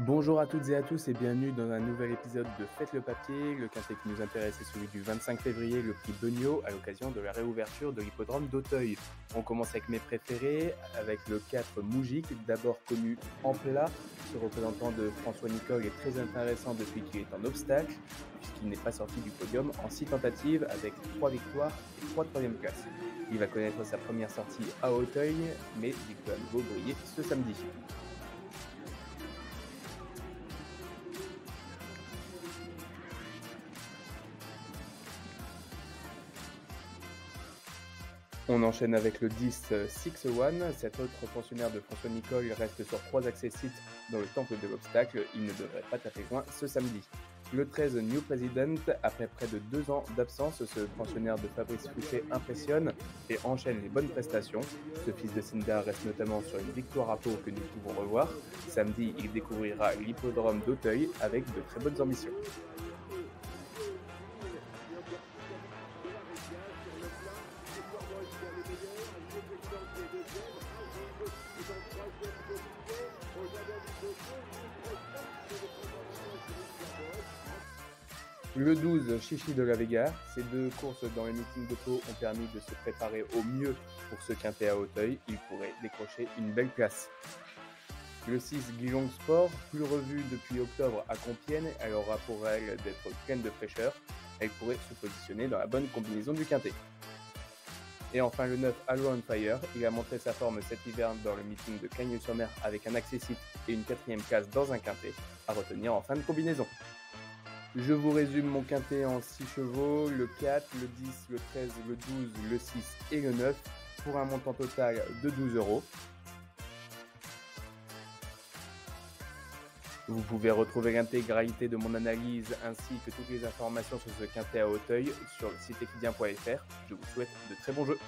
Bonjour à toutes et à tous et bienvenue dans un nouvel épisode de Faites le papier. Le quintet qui nous intéresse est celui du 25 février, le prix Beugnot, à l'occasion de la réouverture de l'hippodrome d'Auteuil. On commence avec mes préférés, avec le 4 Moujik, d'abord connu en plat. Ce représentant de François Nicole est très intéressant depuis qu'il est en obstacle, puisqu'il n'est pas sorti du podium en 6 tentatives avec 3 victoires et 3 troisième places. Il va connaître sa première sortie à Auteuil, mais il peut à nouveau briller ce samedi. On enchaîne avec le 10 Six One. Cet autre pensionnaire de François Nicole reste sur 3 accessites dans le temple de l'obstacle. Il ne devrait pas taper loin ce samedi. Le 13 New President, après près de 2 ans d'absence, ce pensionnaire de Fabrice Fouché impressionne et enchaîne les bonnes prestations. Ce fils de Cinder reste notamment sur une victoire à Pau que nous pouvons revoir. Samedi, il découvrira l'hippodrome d'Auteuil avec de très bonnes ambitions. Le 12, Chichi de la Vega. Ces 2 courses dans le meeting de Pau ont permis de se préparer au mieux pour ce quintet à Auteuil. Il pourrait décrocher une belle place. Le 6, Guillaume Sport, plus revue depuis octobre à Compiègne, elle aura pour elle d'être pleine de fraîcheur. Elle pourrait se positionner dans la bonne combinaison du quintet. Et enfin le 9, Allo on Fire. Il a montré sa forme cet hiver dans le meeting de Cagnes-sur-Mer avec un accessite et une 4e place dans un quintet à retenir en fin de combinaison. Je vous résume mon quintet en 6 chevaux, le 4, le 10, le 13, le 12, le 6 et le 9 pour un montant total de 12 €. Vous pouvez retrouver l'intégralité de mon analyse ainsi que toutes les informations sur ce quintet à Auteuil sur le site equidien.fr. Je vous souhaite de très bons jeux.